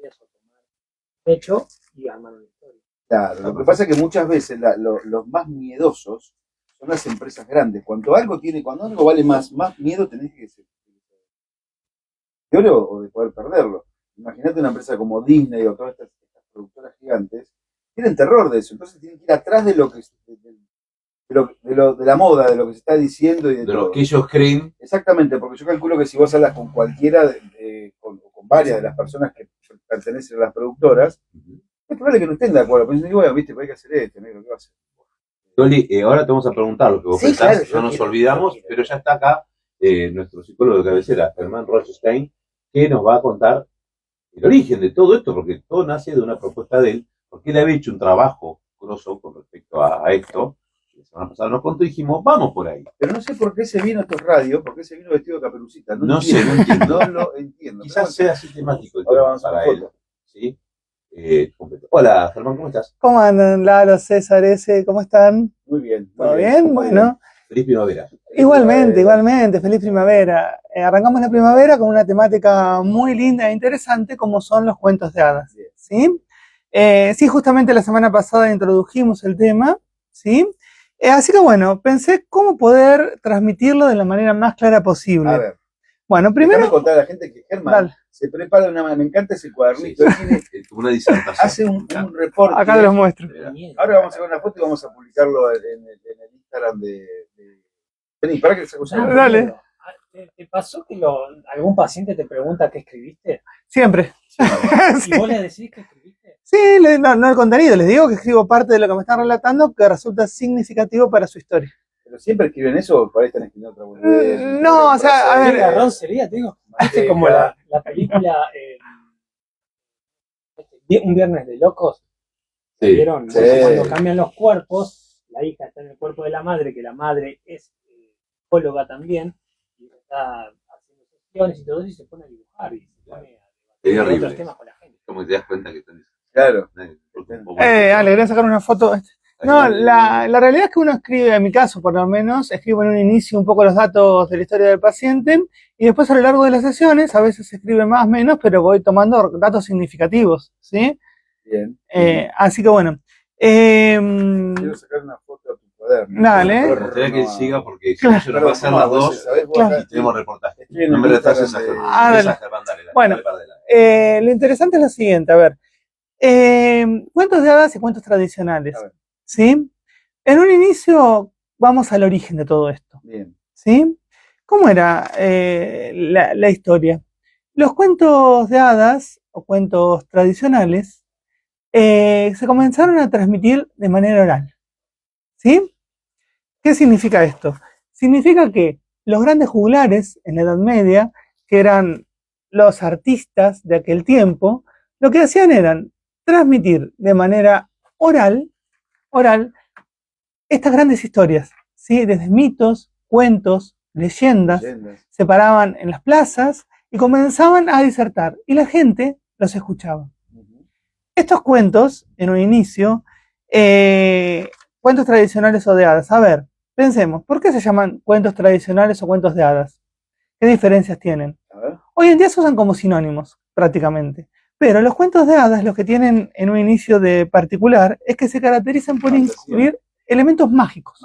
historias o tomar hecho y armar una historia. Claro, lo que pasa es que muchas veces los más miedosos son las empresas grandes. Cuando algo vale más miedo tenés que ser de oro o de poder perderlo. Imagínate una empresa como Disney o todas estas productoras gigantes, tienen terror de eso, entonces tienen que ir atrás de lo que de la moda, de lo que se está diciendo y de lo que ellos creen. Exactamente, porque yo calculo que si vos hablas con cualquiera, con varias de las personas que pertenecen a las productoras, es probable que no estén de acuerdo, pero bueno, viste, hay que hacer esto, ¿no? ¿Qué va a hacer? Loli, ahora te vamos a preguntar lo que vos pensás, claro, no nos olvidamos, pero ya está acá nuestro psicólogo de cabecera, Germán Rothstein, que nos va a contar el origen de todo esto, porque todo nace de una propuesta de él, porque él había hecho un trabajo grosso con respecto a esto. La semana pasada nos contó y dijimos, vamos por ahí. Pero no sé por qué se vino a estos radios, por qué se vino vestido de Caperucita. No sé, no entiendo. No lo entiendo. Quizás sea sistemático el Ahora tema vamos a para la él. foto. ¿Sí? Hola, Germán, ¿cómo estás? ¿Cómo andan, Lalo, César, ese? ¿Cómo están? Muy bien. ¿Todo bien? Bueno. Feliz primavera. Igualmente, feliz primavera. Arrancamos la primavera con una temática muy linda e interesante como son los cuentos de hadas. ¿Sí? Sí, justamente la semana pasada introdujimos el tema, ¿sí? Así que bueno, pensé cómo poder transmitirlo de la manera más clara posible. A ver. Bueno, primero... Déjame contar a la gente que Germán se prepara me encanta ese cuadernito. Sí, tiene una disertación. Hace un reporte. Acá los muestro. Ahora vamos a sacar una foto y vamos a publicarlo en el Instagram de... Vení, para que le saco una. Dale. ¿Te pasó que algún paciente te pregunta qué escribiste? Siempre. ¿Y vos le decís que escribiste? Sí, no el contenido, les digo que escribo parte de lo que me están relatando que resulta significativo para su historia. ¿Pero siempre escriben eso o por ahí están escribiendo otra boludez? No, o sea, a ver... ¿Qué garrón sería, te digo? Hace como la película Un viernes de locos. Sí. ¿Vieron? Sí. Cuando cambian los cuerpos, la hija está en el cuerpo de la madre, que la madre es psicóloga también, y está haciendo sesiones y todo eso, y se pone a dibujar y se pone a debatir otros temas con la gente. Como te das cuenta que están... Claro. Ale, quería sacar una foto. No, la realidad es que uno escribe, en mi caso por lo menos, escribo en un inicio un poco los datos de la historia del paciente y después a lo largo de las sesiones, a veces se escribe más o menos, pero voy tomando datos significativos, ¿sí? Bien. Así que bueno. Quiero sacar una foto a tu cuaderno. Dale. Me gustaría que él siga porque si no se nos va a hacer las dos y tenemos reportaje. No me retrases a Germán. Bueno, lo interesante es lo siguiente, a ver. Cuentos de hadas y cuentos tradicionales, ¿sí? En un inicio vamos al origen de todo esto. Bien. ¿Sí? ¿Cómo era la historia? Los cuentos de hadas o cuentos tradicionales se comenzaron a transmitir de manera oral. ¿Sí? ¿Qué significa esto? Significa que los grandes juglares en la Edad Media, que eran los artistas de aquel tiempo, lo que hacían eran transmitir de manera oral estas grandes historias, ¿sí? Desde mitos, cuentos, leyendas, se paraban en las plazas y comenzaban a disertar, y la gente los escuchaba. Estos cuentos, en un inicio, cuentos tradicionales o de hadas. A ver, pensemos, ¿por qué se llaman cuentos tradicionales o cuentos de hadas? ¿Qué diferencias tienen? Hoy en día se usan como sinónimos, prácticamente. Pero los cuentos de hadas, los que tienen en un inicio de particular, es que se caracterizan por incluir elementos mágicos.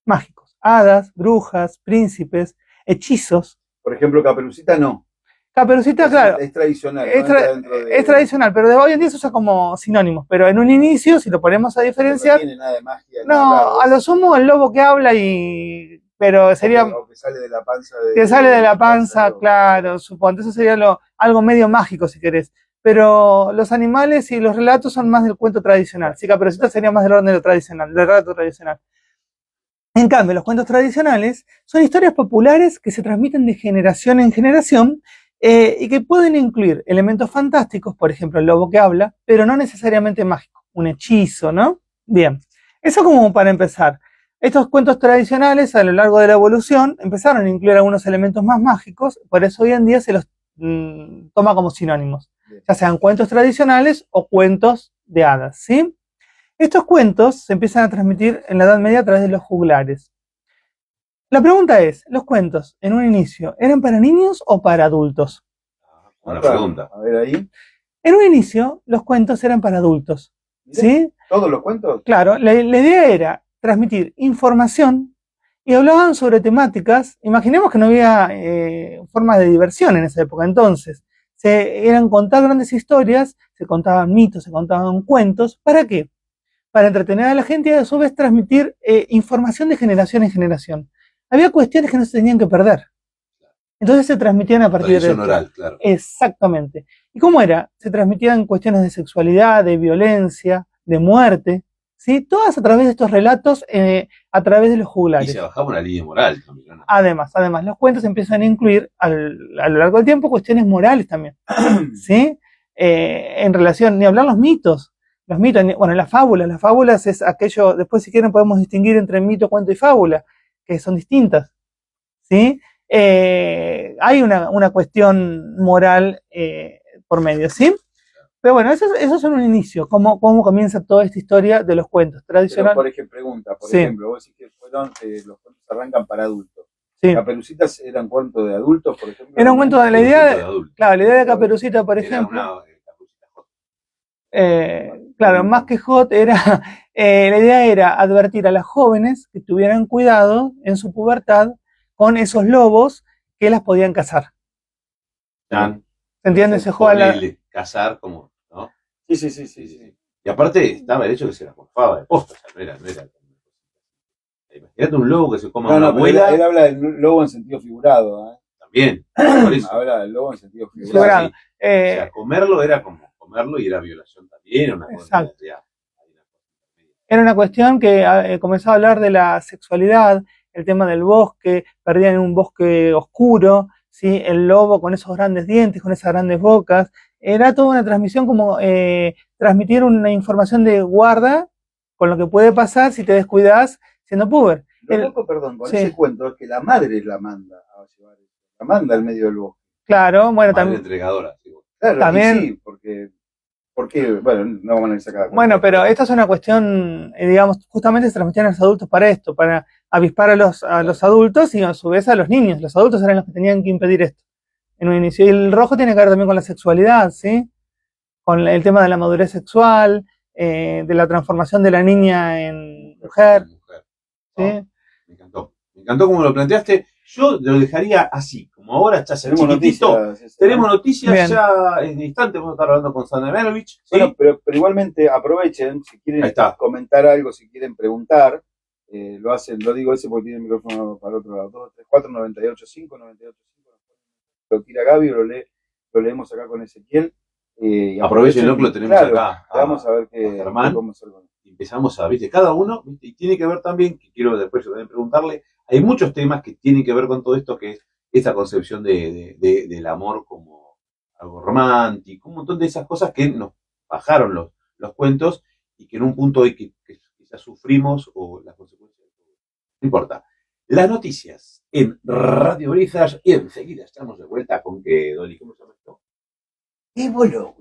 Mágicos. Hadas, brujas, príncipes, hechizos. Por ejemplo, Caperucita no. Caperucita, claro. Es tradicional. Es tradicional, pero de hoy en día se usa como sinónimos. Pero en un inicio, si lo ponemos a diferenciar... No tiene nada de magia. No, a lo sumo el lobo que habla pero sería... O que sale de la panza. Que sale de la panza, claro, supongo. Eso sería algo medio mágico, si querés. Pero los animales y los relatos son más del cuento tradicional. Sí, Caperucita sería más del orden de lo tradicional, del relato tradicional. En cambio, los cuentos tradicionales son historias populares que se transmiten de generación en generación y que pueden incluir elementos fantásticos, por ejemplo, el lobo que habla, pero no necesariamente mágico, un hechizo, ¿no? Bien, eso como para empezar. Estos cuentos tradicionales, a lo largo de la evolución, empezaron a incluir algunos elementos más mágicos, por eso hoy en día se los toma como sinónimos, ya sean cuentos tradicionales o cuentos de hadas, ¿sí? Estos cuentos se empiezan a transmitir en la Edad Media a través de los juglares. La pregunta es, ¿los cuentos en un inicio eran para niños o para adultos? Buena pregunta. A ver ahí. En un inicio, los cuentos eran para adultos, ¿sí? ¿Todos los cuentos? Claro, la idea era transmitir información y hablaban sobre temáticas. Imaginemos que no había formas de diversión en esa época, entonces eran contar grandes historias, se contaban mitos, se contaban cuentos. ¿Para qué? Para entretener a la gente y a su vez transmitir información de generación en generación. Había cuestiones que no se tenían que perder. Entonces se transmitían a partir de esto. Oral, claro. Exactamente. ¿Y cómo era? Se transmitían cuestiones de sexualidad, de violencia, de muerte, ¿sí? Todas a través de estos relatos, a través de los juglares. Y se bajaba una línea moral también, ¿no? Además, los cuentos empiezan a incluir a lo largo del tiempo cuestiones morales también, ¿sí? En relación, ni hablar los mitos. Los mitos, bueno, las fábulas es aquello, después si quieren podemos distinguir entre mito, cuento y fábula, que son distintas, ¿sí? Hay una cuestión moral por medio, ¿sí? Pero bueno, eso es un inicio, cómo comienza toda esta historia de los cuentos tradicionales. Por ejemplo, vos decís que los cuentos arrancan para adultos. Sí. ¿Caperucitas eran cuentos de adultos, por ejemplo? Era un cuento de la idea de Caperucita, por ejemplo. Claro, más que Hot era, la idea era advertir a las jóvenes que tuvieran cuidado en su pubertad con esos lobos que las podían cazar. ¿Se entiende? Se juega cazar como, ¿no? Sí. Y aparte estaba el hecho que se la morfaba de posta, o sea, no era. Imagínate un lobo que se coma a una abuela. Él habla del lobo en sentido figurado, ¿eh? También, por eso. Habla del lobo en sentido figurado. Sí. O sea, comerlo era como comerlo y era violación también, una cosa. Era una cuestión que comenzaba a hablar de la sexualidad, el tema del bosque, perdían en un bosque oscuro, ¿sí? El lobo con esos grandes dientes, con esas grandes bocas. Era toda una transmisión como transmitir una información de guarda con lo que puede pasar si te descuidas siendo puber. Lo loco, perdón, con ese cuento es que la madre la manda a llevar, la manda al medio del bosque. Claro, bueno, también. Entregadora. Sí. Claro, también. Sí, porque, bueno, no vamos a analizar cada cuento. Bueno, pero esta es una cuestión, digamos, justamente se transmitían a los adultos para esto, para avispar a los adultos y a su vez a los niños. Los adultos eran los que tenían que impedir esto en un inicio. Y el rojo tiene que ver también con la sexualidad, ¿sí? Con el tema de la madurez sexual, de la transformación de la niña en mujer. ¿Sí? Me encantó como lo planteaste. Yo lo dejaría así, como ahora ya se chiquitito. Tenemos noticias. Bien. Ya en instante vamos a estar hablando con Sandra Menovich. ¿Sí? Bueno, pero igualmente aprovechen, si quieren comentar algo, si quieren preguntar, lo digo ese porque tiene el micrófono para el otro lado. 234 985 985. Lo tira Gaby, lo leemos acá con Ezequiel. Aprovechenlo que lo tenemos acá. Vamos a ver qué Germán. Empezamos a, ¿viste? Cada uno, ¿viste? Y tiene que ver también, que quiero después yo también preguntarle, hay muchos temas que tienen que ver con todo esto, que es esta concepción del amor como algo romántico, un montón de esas cosas que nos bajaron los cuentos y que en un punto hoy que quizás sufrimos o las consecuencias. No importa. Las noticias en Radio Brisas y enseguida estamos de vuelta con que, Dolly, ¿cómo se llama esto? Evoló.